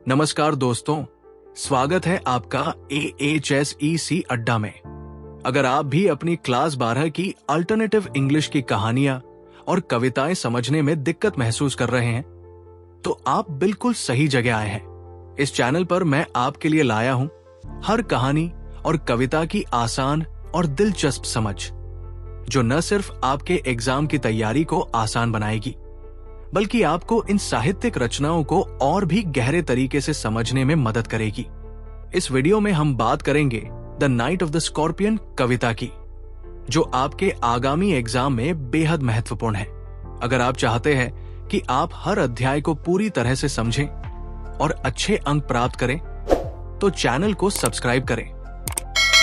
नमस्कार दोस्तों, स्वागत है आपका AHSEC अड्डा में। अगर आप भी अपनी क्लास 12 की अल्टरनेटिव इंग्लिश की कहानियां और कविताएं समझने में दिक्कत महसूस कर रहे हैं, तो आप बिल्कुल सही जगह आए हैं। इस चैनल पर मैं आपके लिए लाया हूं हर कहानी और कविता की आसान और दिलचस्प समझ, जो न सिर्फ आपके एग्जाम की तैयारी को आसान बनाएगी, बल्कि आपको इन साहित्यिक रचनाओं को और भी गहरे तरीके से समझने में मदद करेगी। इस वीडियो में हम बात करेंगे the night of the scorpion कविता की, जो आपके आगामी एग्जाम में बेहद महत्वपूर्ण है। अगर आप चाहते हैं कि आप हर अध्याय को पूरी तरह से समझें और अच्छे अंक प्राप्त करें, तो चैनल को सब्सक्राइब करें,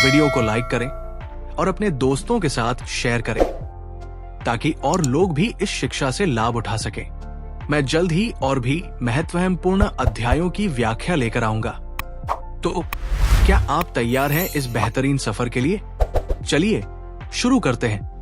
वीडियो को लाइक करें और अपने दोस्तों के साथ शेयर करें, ताकि और लोग भी इस शिक्षा से लाभ उठा सकें। मैं जल्द ही और भी महत्वपूर्ण अध्यायों की व्याख्या लेकर आऊंगा। तो क्या आप तैयार हैं इस बेहतरीन सफर के लिए? चलिए शुरू करते हैं।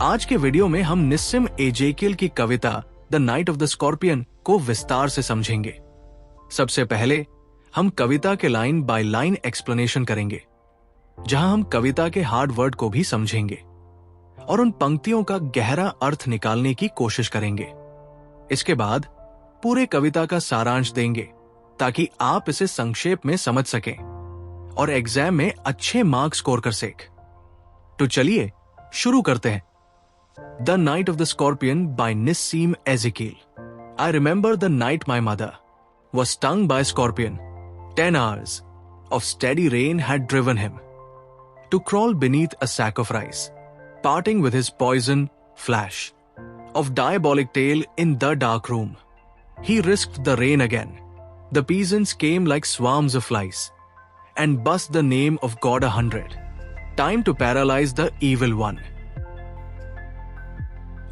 आज के वीडियो में हम निस्सिम एजेकियल की कविता the night of the scorpion को विस्तार से समझेंगे। सबसे पहले हम कविता के लाइन बाय लाइन एक्सप्लेनेशन करेंगे, जहां हम कविता के हार्ड वर्ड को भी समझेंगे और उन पंक्तियों का गहरा अर्थ निकालने की कोशिश करेंगे। इसके बाद पूरे कविता का सारांश देंगे, ताकि आप इसे संक्षेप में समझ सकें और एग्जाम में अच्छे मार्क्स स्कोर कर सकें। तो चलिए शुरू करते हैं। The Night of the Scorpion by Nissim Ezekiel. I remember the night my mother was stung by a scorpion. 10 hours of steady rain had driven him to crawl beneath a sack of rice, parting with his poison flash of diabolic tale in the dark room. He risked the rain again. The peasants came like swarms of flies and buzzed the name of God 100. Time to paralyze the evil one.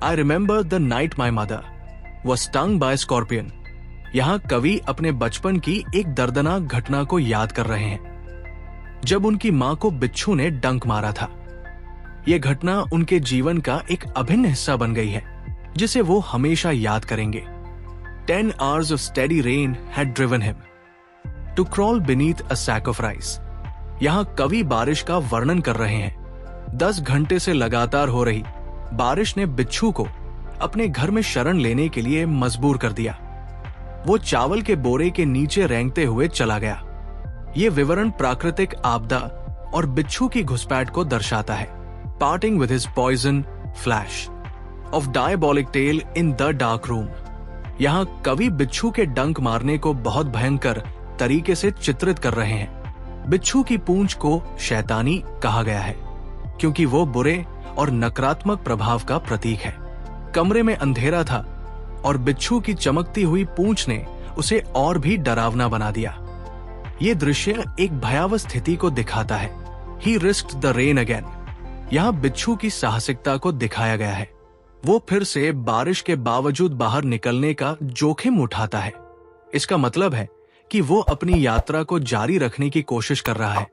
I remember the night my mother was stung by a scorpion. यहाँ कवि अपने बचपन की एक दर्दनाक घटना को याद कर रहे हैं, जब उनकी मां को बिच्छू ने डंक मारा था। यह घटना उनके जीवन का एक अभिन्न हिस्सा बन गई है, जिसे वो हमेशा याद करेंगे। 10 hours of steady rain had driven him to crawl beneath a sack of rice. यहाँ कवि बारिश का वर्णन कर रहे हैं। 10 घंटे से लगातार हो रही बारिश ने बिच्छू को अपने घर में शरण लेने के लिए मजबूर कर दिया। वो चावल के बोरे के नीचे रेंगते हुए चला गया। ये विवरण प्राकृतिक आपदा और बिच्छू की घुसपैठ को दर्शाता है। Parting with his poison flash of diabolic tail in the dark room. यहाँ कवि बिच्छू के डंक मारने को बहुत भयंकर तरीके से चित्रित कर रहे हैं। बिच्छू की पूंछ को शैतानी कहा गया है, क्योंकि वो बुरे और नकारात्मक प्रभाव का प्रतीक है। कमरे में अंधेरा था और बिच्छू की चमकती हुई पूंछ ने उसे और भी डरावना बना दिया। ये दृश्य एक भयावह स्थिति को दिखाता है। He risked the rain again. यहाँ बिच्छू की साहसिकता को दिखाया गया है। वो फिर से बारिश के बावजूद बाहर निकलने का जोखिम उठाता है। इसका मतलब है कि वो अपनी यात्रा को जारी रखने की कोशिश कर रहा है,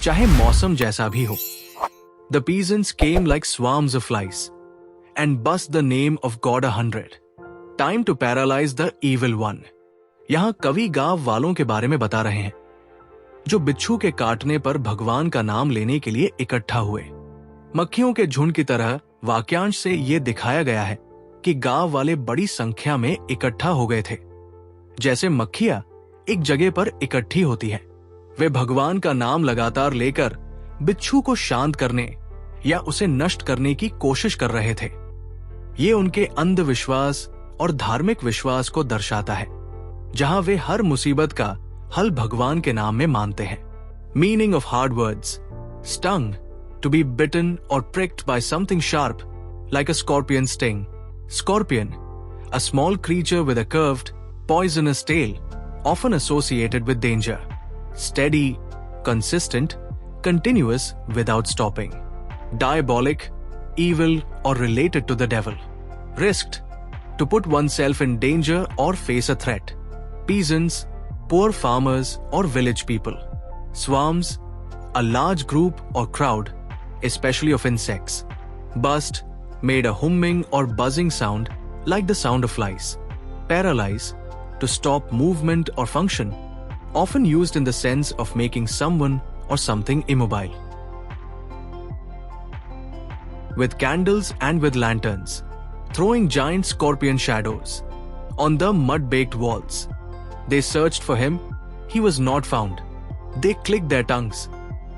चाहे मौसम जैसा भी हो। The peasants came like swarms of flies and buzzed the name of God 100. Time to paralyze the evil one. यहाँ कवि गांव वालों के बारे में बता रहे हैं, जो बिच्छू के काटने पर भगवान का नाम लेने के लिए इकट्ठा हुए। मक्खियों के झुंड की तरह वाक्यांश से ये दिखाया गया है कि गांव वाले बड़ी संख्या में इकट्ठा हो गए थे। जैसे मक्खियां एक जगह पर इकट्ठी होती है, वे भगवान का नाम लगातार लेकर बिच्छू को शांत करने या उसे नष्ट करने की कोशिश कर रहे थे। ये उनके अंधविश्वास और धार्मिक विश्वास को दर्शाता है, जहां वे हर मुसीबत का हल भगवान के नाम में मानते हैं। Meaning of hard words: stung, to be bitten और pricked by something sharp like a scorpion sting. Scorpion, a small creature with a curved, poisonous tail, often associated with danger. Steady, consistent, continuous without stopping, diabolic, evil or related to the devil, risked to put oneself in danger or face a threat, peasants, poor farmers or village people, swarms, a large group or crowd, especially of insects, buzzed, made a humming or buzzing sound like the sound of flies, paralyze, to stop movement or function, often used in the sense of making someone or something immobile. With candles and with lanterns, throwing giant scorpion shadows on the mud-baked walls. They searched for him, he was not found. They clicked their tongues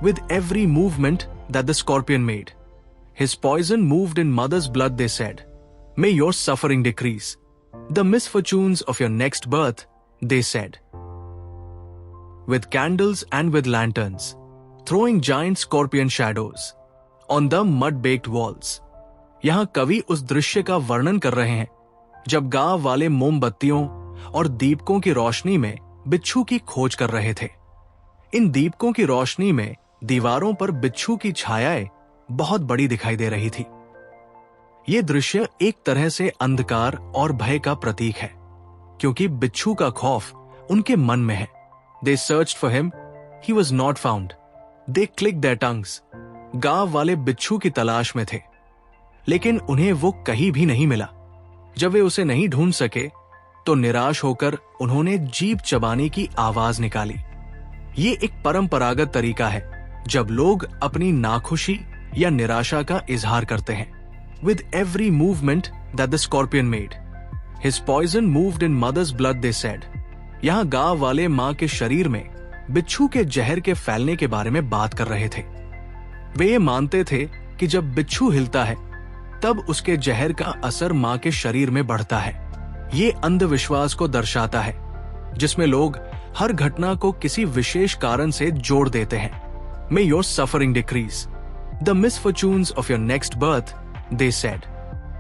with every movement that the scorpion made. His poison moved in mother's blood, they said. May your suffering decrease. The misfortunes of your next birth, they said. With candles and with lanterns, throwing giant scorpion shadows on the mud-baked walls. यहाँ कवि उस दृश्य का वर्णन कर रहे हैं जब गांव वाले मोमबत्तियों और दीपकों की रोशनी में बिच्छू की खोज कर रहे थे। इन दीपकों की रोशनी में दीवारों पर बिच्छू की छायाएं बहुत बड़ी दिखाई दे रही थी। ये दृश्य एक तरह से अंधकार और भय का प्रतीक है, क्योंकि बिच्छू का खौफ उनके मन में है। They searched for him, he was not found. They clicked their tongues. गांव वाले बिच्छू की तलाश में थे, लेकिन उन्हें वो कहीं भी नहीं मिला। जब वे उसे नहीं ढूंढ सके, तो निराश होकर उन्होंने जीभ चबाने की आवाज निकाली। ये एक परंपरागत तरीका है जब लोग अपनी नाखुशी या निराशा का इजहार करते हैं। With every movement that the scorpion made, his poison moved in mother's blood, they said. यहाँ गांव वाले माँ के शरीर में बिच्छू के जहर के फैलने के बारे में बात कर रहे थे। वे ये मानते थे कि जब बिच्छू हिलता है, तब उसके जहर का असर माँ के शरीर में बढ़ता है। ये अंधविश्वास को दर्शाता है, जिसमें लोग हर घटना को किसी विशेष कारण से जोड़ देते हैं। May your suffering decrease. The misfortunes of your next birth, they said.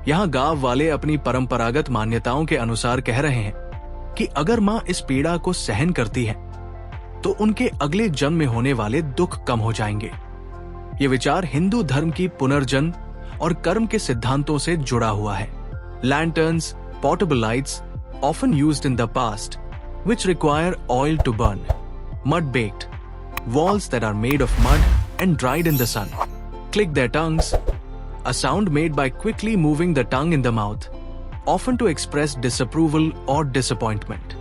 यहाँ गांव वाले अपनी परंपरागत मान्यताओं के अनुसार कह रहे हैं कि अगर माँ इस पीड़ा को सहन करती है, तो उनके अगले जन्म में होने वाले दुख कम हो जाएंगे। ये विचार हिंदू धर्म की पुनर्जन्म और कर्म के सिद्धांतों से जुड़ा हुआ है। Lanterns, portable lights, often used in the past, which require oil to burn, mud-baked, walls that are made of mud and dried in the sun, click their tongues, a sound made by quickly moving the tongue in the mouth, often to express disapproval or disappointment.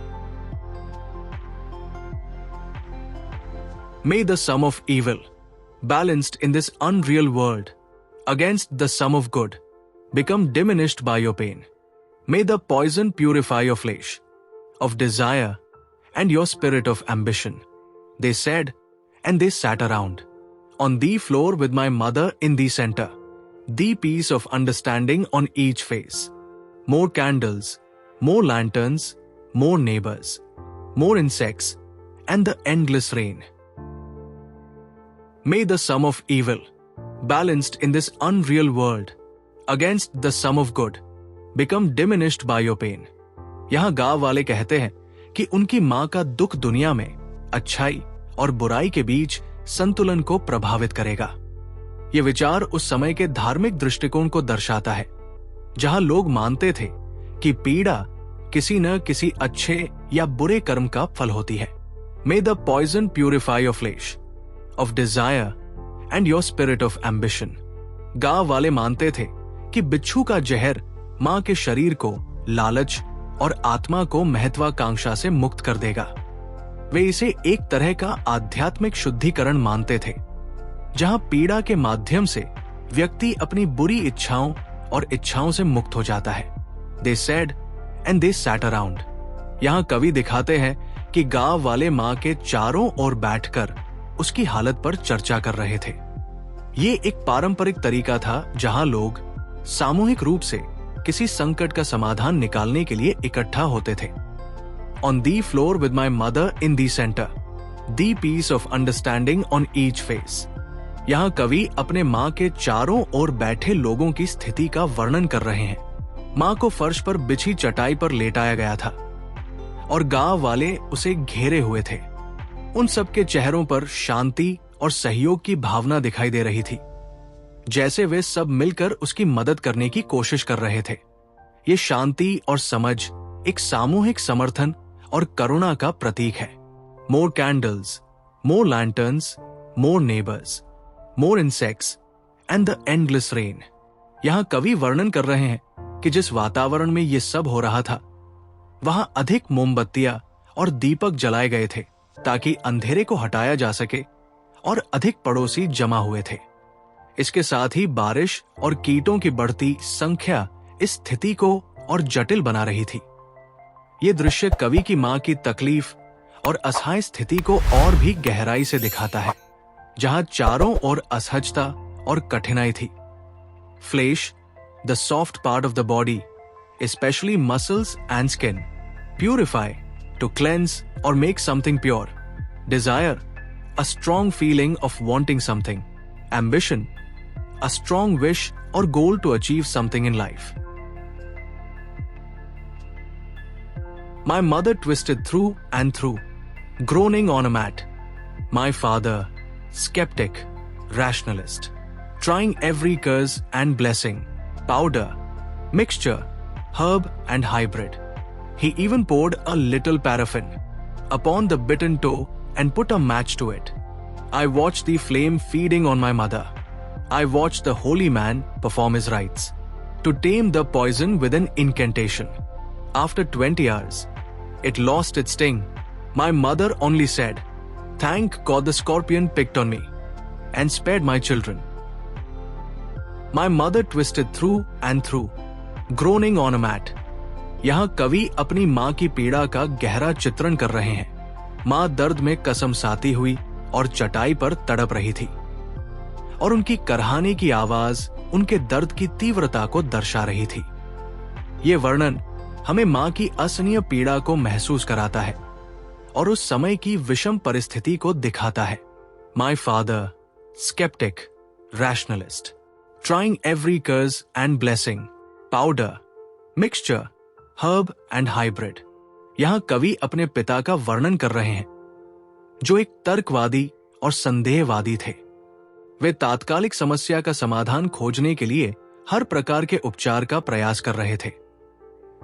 May the sum of evil, balanced in this unreal world against the sum of good, become diminished by your pain. May the poison purify your flesh of desire and your spirit of ambition. They said, and they sat around on the floor with my mother in the center, the piece of understanding on each face. More candles, more lanterns, more neighbors, more insects, and the endless rain. May the sum of evil, balanced in this unreal world against the sum of good, become diminished by your pain. यहाँ गांव वाले कहते हैं कि उनकी माँ का दुख दुनिया में अच्छाई और बुराई के बीच संतुलन को प्रभावित करेगा। ये विचार उस समय के धार्मिक दृष्टिकोण को दर्शाता है, जहां लोग मानते थे कि पीड़ा किसी न किसी अच्छे या बुरे कर्म का फल होती है। May the poison purify your flesh of desire and your spirit of ambition. गांव वाले मानते थे कि बिच्छू का जहर मां के शरीर को लालच और आत्मा को महत्वाकांक्षा से मुक्त कर देगा। वे इसे एक तरह का आध्यात्मिक शुद्धिकरण मानते थे, जहां पीड़ा के माध्यम से व्यक्ति अपनी बुरी इच्छाओं और इच्छाओं से मुक्त हो जाता है। They said and they sat around. यहाँ कवि दिखाते हैं कि गांव वाले मां के चारों ओर बैठकर उसकी हालत पर चर्चा कर रहे थे। ये एक पारंपरिक तरीका था जहां लोग सामूहिक रूप से किसी संकट का समाधान निकालने के लिए इकट्ठा होते थे। On the floor with my mother in the center, the piece of understanding on each face. यहाँ कवि अपने माँ के चारों ओर बैठे लोगों की स्थिति का वर्णन कर रहे हैं। माँ को फर्श पर बिछी चटाई पर लेटाया गया था और गांव वाले उसे घेरे हुए थे। उन सबके चेहरों पर शांति और सहयोग की भावना दिखाई दे रही थी, जैसे वे सब मिलकर उसकी मदद करने की कोशिश कर रहे थे। ये शांति और समझ एक सामूहिक समर्थन और करुणा का प्रतीक है। More candles, more lanterns, more neighbours, more insects and the endless rain. यहां कवि वर्णन कर रहे हैं कि जिस वातावरण में ये सब हो रहा था, वहां अधिक मोमबत्तियां और दीपक जलाए गए थे ताकि अंधेरे को हटाया जा सके, और अधिक पड़ोसी जमा हुए थे। इसके साथ ही बारिश और कीटों की बढ़ती संख्या इस स्थिति को और जटिल बना रही थी। ये दृश्य कवि की मां की तकलीफ और असहाय स्थिति को और भी गहराई से दिखाता है, जहां चारों ओर असहजता और कठिनाई थी। Flesh, the soft part of the body, specially muscles and skin, purify to cleanse और make something pure. Desire, a strong feeling of wanting something. Ambition, a strong wish or goal to achieve something in life. My mother twisted through and through, groaning on a mat. My father, skeptic, rationalist, trying every curse and blessing, powder, mixture, herb and hybrid. He even poured a little paraffin upon the bitten toe and put a match to it. I watched the flame feeding on my mother. I watched the holy man perform his rites to tame the poison with an incantation. After 20 hours, it lost its sting. My mother only said, "Thank God the scorpion picked on me and spared my children." My mother twisted through and through, groaning on a mat. यहाँ कवि अपनी मां की पीड़ा का गहरा चित्रण कर रहे हैं। मां दर्द में कसमसाती हुई और चटाई पर तड़प रही थी, और उनकी करहाने की आवाज उनके दर्द की तीव्रता को दर्शा रही थी। ये वर्णन हमें मां की असहनीय पीड़ा को महसूस कराता है और उस समय की विषम परिस्थिति को दिखाता है। My father, sceptic, rationalist, trying every curse and blessing, powder, mixture, herb and hybrid. यहां कवि अपने पिता का वर्णन कर रहे हैं, जो एक तर्कवादी और संदेहवादी थे। वे तात्कालिक समस्या का समाधान खोजने के लिए हर प्रकार के उपचार का प्रयास कर रहे थे,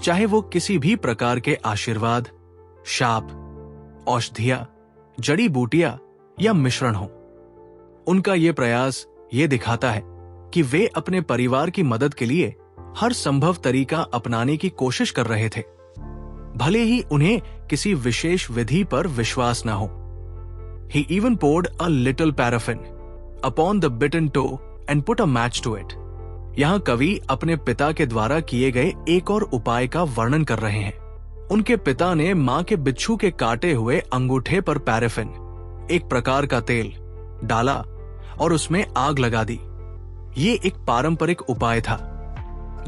चाहे वो किसी भी प्रकार के आशीर्वाद, शाप, औषधियां, जड़ी बूटियां या मिश्रण हो। उनका ये प्रयास ये दिखाता है कि वे अपने परिवार की मदद के लिए हर संभव तरीका अपनाने की कोशिश कर रहे थे, भले ही उन्हें किसी विशेष विधि पर विश्वास न हो। He even poured a little paraffin upon the bitten toe and put a match to it. यहाँ कवि अपने पिता के द्वारा किए गए एक और उपाय का वर्णन कर रहे हैं। उनके पिता ने मां के बिच्छू के काटे हुए अंगूठे पर पैराफिन, एक प्रकार का तेल, डाला और उसमें आग लगा दी। ये एक पारंपरिक उपाय था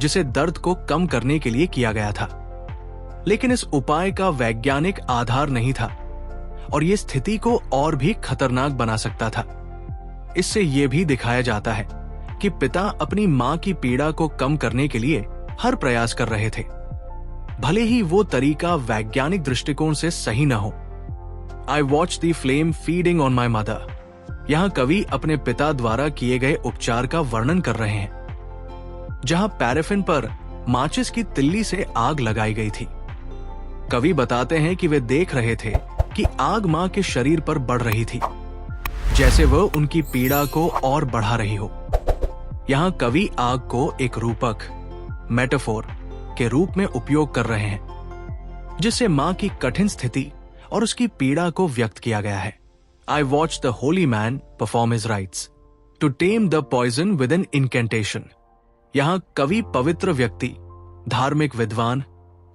जिसे दर्द को कम करने के लिए किया गया था, लेकिन इस उपाय का वैज्ञानिक आधार नहीं था और यह स्थिति को और भी खतरनाक बना सकता था। इससे यह भी दिखाया जाता है कि पिता अपनी मां की पीड़ा को कम करने के लिए हर प्रयास कर रहे थे, भले ही वो तरीका वैज्ञानिक दृष्टिकोण से सही न हो। आई watch the flame feeding on my mother. यहाँ कवि अपने पिता द्वारा किए गए उपचार का वर्णन कर रहे हैं, जहां पैराफिन पर माचिस की तिल्ली से आग लगाई गई थी। कवि बताते हैं कि वे देख रहे थे कि आग मां के शरीर पर बढ़ रही थी, जैसे वह उनकी पीड़ा को और बढ़ा रही हो। यहाँ कवि आग को एक रूपक, मेटाफोर के रूप में उपयोग कर रहे हैं, जिससे मां की कठिन स्थिति और उसकी पीड़ा को व्यक्त किया गया है। I watch the holy man perform his rites to tame the poison with an incantation. यहाँ कवि पवित्र व्यक्ति, धार्मिक विद्वान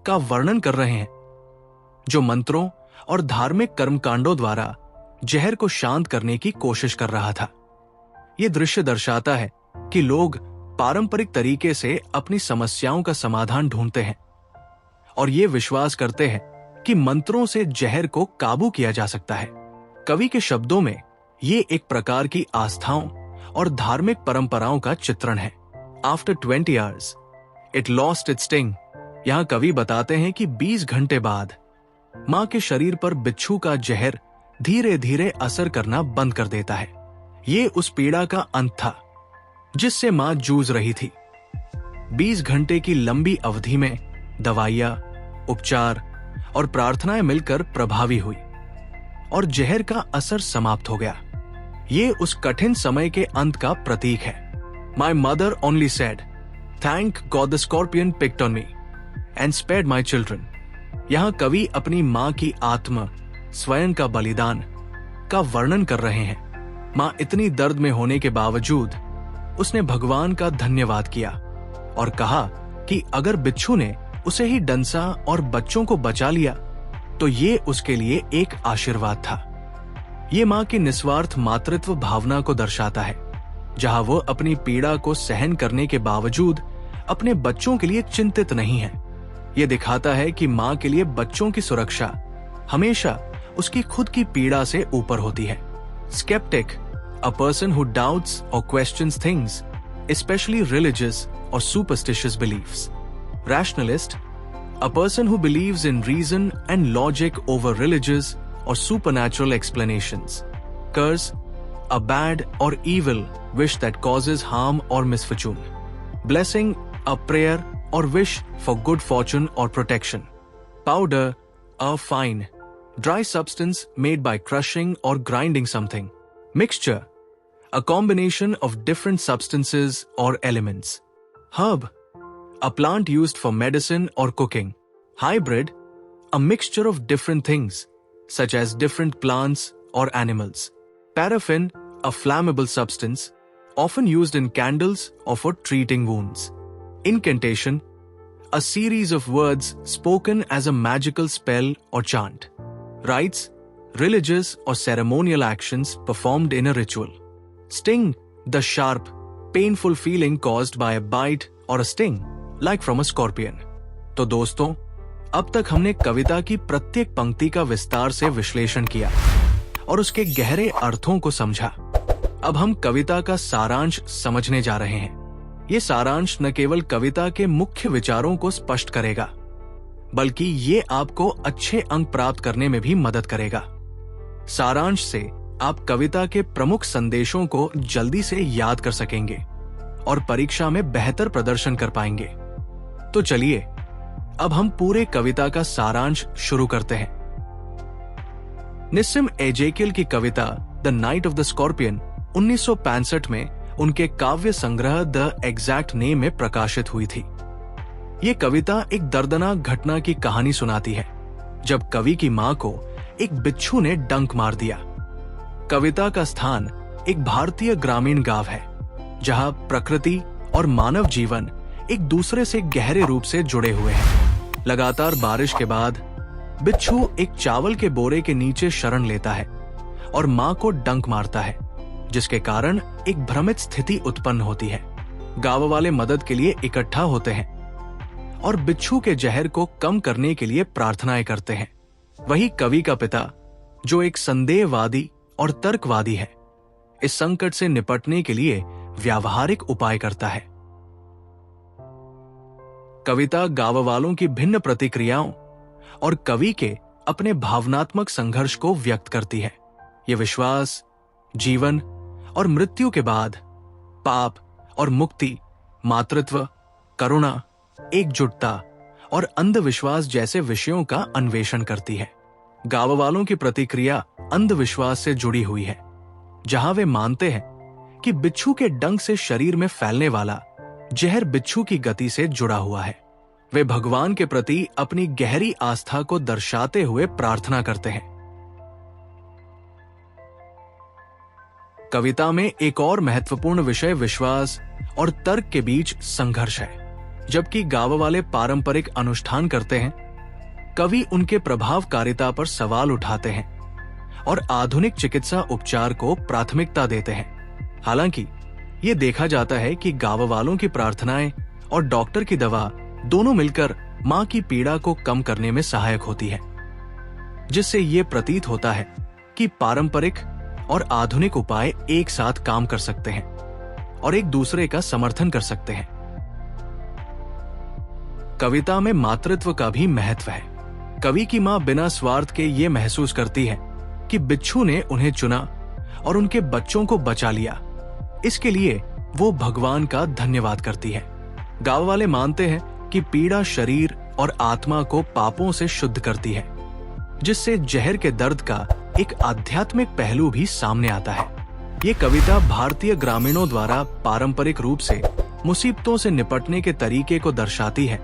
का वर्णन कर रहे हैं, जो मंत्रों और धार्मिक कर्मकांडों द्वारा जहर को शांत करने की कोशिश कर रहा था। यह दृश्य दर्शाता है कि लोग पारंपरिक तरीके से अपनी समस्याओं का समाधान ढूंढते हैं और ये विश्वास करते हैं कि मंत्रों से जहर को काबू किया जा सकता है। कवि के शब्दों में ये एक प्रकार की आस्थाओं और धार्मिक परंपराओं का चित्रण है। After 20 hours, it lost its sting। यहाँ कवि बताते हैं कि 20 घंटे बाद मां के शरीर पर बिच्छू का जहर धीरे धीरे असर करना बंद कर देता है। ये उस पीड़ा का अंत था जिससे मां जूझ रही थी। 20 घंटे की लंबी अवधि में दवाइयां, उपचार और प्रार्थनाएं मिलकर प्रभावी हुई और जहर का असर समाप्त हो गया। ये उस कठिन समय के अंत का प्रतीक है। My mother only said, thank God the scorpion picked on me and spared my children. यहां कवि अपनी मां की आत्म स्वयं का बलिदान का वर्णन कर रहे हैं। मां इतनी दर्द में होने के बावजूद उसने भगवान का धन्यवाद किया और कहा कि अगर बिच्छू ने उसे ही डंसा और बच्चों को बचा लिया तो ये उसके लिए एक आशीर्वाद था। ये मां की निस्वार्थ मातृत्व भावना को दर्शाता है, जहां वो अपनी पीड़ा को सहन करने के बावजूद अपने बच्चों के लिए चिंतित नहीं है। ये दिखाता है कि मां के लिए बच्चों की सुरक्षा हमेशा उसकी खुद की पीड़ा से ऊपर होती है। Sceptic, a person who doubts or questions things, especially religious or superstitious beliefs. Rationalist, a person who believes in reason and logic over religious or supernatural explanations. Curse, a bad or evil wish that causes harm or misfortune. Blessing, a prayer or wish for good fortune or protection. Powder, a fine, dry substance made by crushing or grinding something. Mixture, a combination of different substances or elements. Herb, a plant used for medicine or cooking. Hybrid, a mixture of different things, such as different plants or animals. Paraffin, a flammable substance, often used in candles or for treating wounds. Incantation, a series of words spoken as a magical spell or chant. Rites, religious or ceremonial actions performed in a ritual. Sting, the sharp, painful feeling caused by a bite or a sting, like from a scorpion. तो दोस्तों, अब तक हमने कविता की प्रत्येक पंक्ति का विस्तार से विश्लेषण किया और उसके गहरे अर्थों को समझा। अब हम कविता का सारांश समझने जा रहे हैं। ये सारांश न केवल कविता के मुख्य विचारों को स्पष्ट करेगा, बल्कि ये आपको अच्छे अंक प्राप्त करने में भी मदद करेगा। सारांश से आप कविता के प्रमुख संदेशों को जल्दी से याद कर सकेंगे और परीक्षा में बेहतर प्रदर्शन कर पाएंगे। तो चलिए अब हम पूरे कविता का सारांश शुरू करते हैं। निस्सिम एजेकियल की कविता the night of the scorpion 1965 में उनके काव्य संग्रह द एग्जैक्ट नेम में प्रकाशित हुई थी। ये कविता एक दर्दनाक घटना की कहानी सुनाती है, जब कवि की मां को एक बिच्छू ने डंक मार दिया। कविता का स्थान एक भारतीय ग्रामीण गांव है, जहां प्रकृति और मानव जीवन एक दूसरे से गहरे रूप से जुड़े हुए हैं। लगातार बारिश के बाद बिच्छू एक चावल के बोरे के नीचे शरण लेता है और मां को डंक मारता है, जिसके कारण एक भ्रमित स्थिति उत्पन्न होती है। गांव वाले मदद के लिए इकट्ठा होते हैं और बिच्छू के जहर को कम करने के लिए प्रार्थनाएं करते हैं। वही कवि का पिता, जो एक संदेहवादी और तर्कवादी है, इस संकट से निपटने के लिए व्यावहारिक उपाय करता है। कविता गांव वालों की भिन्न प्रतिक्रियाओं और कवि के अपने भावनात्मक संघर्ष को व्यक्त करती है। ये विश्वास, जीवन और मृत्यु के बाद पाप और मुक्ति, मातृत्व, करुणा, एकजुटता और अंधविश्वास जैसे विषयों का अन्वेषण करती है। गांव वालों की प्रतिक्रिया अंधविश्वास से जुड़ी हुई है, जहां वे मानते हैं कि बिच्छू के डंक से शरीर में फैलने वाला जहर बिच्छू की गति से जुड़ा हुआ है। वे भगवान के प्रति अपनी गहरी आस्था को दर्शाते हुए प्रार्थना करते हैं। कविता में एक और महत्वपूर्ण विषय विश्वास और तर्क के बीच संघर्ष है। जबकि गांव वाले पारंपरिक अनुष्ठान करते हैं, कवि उनके प्रभावकारिता पर सवाल उठाते हैं और आधुनिक चिकित्सा उपचार को प्राथमिकता देते हैं। हालांकि ये देखा जाता है कि गांव वालों की प्रार्थनाएं और डॉक्टर की दवा दोनों मिलकर मां की पीड़ा को कम करने में सहायक होती है, जिससे ये प्रतीत होता है कि पारंपरिक और आधुनिक उपाय एक साथ काम कर सकते हैं और एक दूसरे का समर्थन कर सकते हैं। कविता में मातृत्व का भी महत्व है। कवि की मां बिना स्वार्थ के ये महसूस करती है कि बिच्छू ने उन्हें चुना और उनके बच्चों को बचा लिया। इसके लिए वो भगवान का धन्यवाद करती है। गांव वाले मानते हैं कि पीड़ा शरीर और आत्मा को पापों से शुद्ध करती है, जिससे जहर के दर्द का एक आध्यात्मिक पहलू भी सामने आता है। ये कविता भारतीय ग्रामीणों द्वारा पारंपरिक रूप से मुसीबतों से निपटने के तरीके को दर्शाती है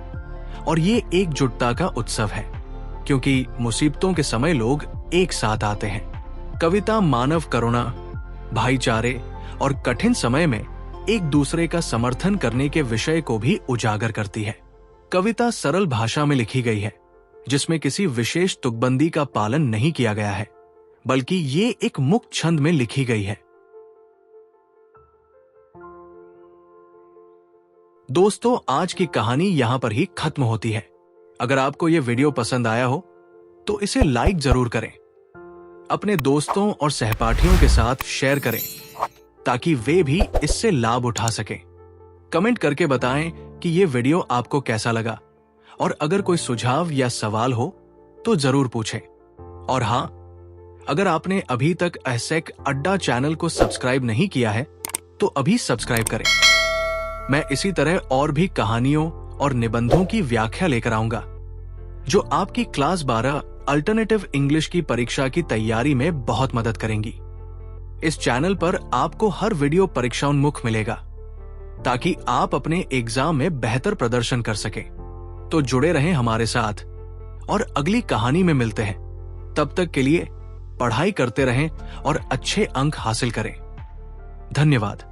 और ये एकजुटता का उत्सव है, क्योंकि मुसीबतों के समय लोग एक साथ आते हैं। कविता मानव करुणा, भाईचारे और कठिन समय में एक दूसरे का समर्थन करने के विषय को भी उजागर करती है। कविता सरल भाषा में लिखी गई है, जिसमें किसी विशेष तुकबंदी का पालन नहीं किया गया है, बल्कि ये एक मुक्त छंद में लिखी गई है। दोस्तों, आज की कहानी यहां पर ही खत्म होती है। अगर आपको यह वीडियो पसंद आया हो तो इसे लाइक जरूर करें, अपने दोस्तों और सहपाठियों के साथ शेयर करें ताकि वे भी इससे लाभ उठा सकें। कमेंट करके बताएं कि ये वीडियो आपको कैसा लगा, और अगर कोई सुझाव या सवाल हो तो जरूर पूछें। और हां, अगर आपने अभी तक एहसेक अड्डा चैनल को सब्सक्राइब नहीं किया है तो अभी सब्सक्राइब करें। मैं इसी तरह और भी कहानियों और निबंधों की व्याख्या लेकर आऊंगा जो आपकी क्लास 12 अल्टरनेटिव इंग्लिश की परीक्षा की तैयारी में बहुत मदद करेंगी। इस चैनल पर आपको हर वीडियो परीक्षाोन्मुख मिलेगा ताकि आप अपने एग्जाम में बेहतर प्रदर्शन कर सकें। तो जुड़े रहें हमारे साथ और अगली कहानी में मिलते हैं। तब तक के लिए पढ़ाई करते रहें और अच्छे अंक हासिल करें। धन्यवाद।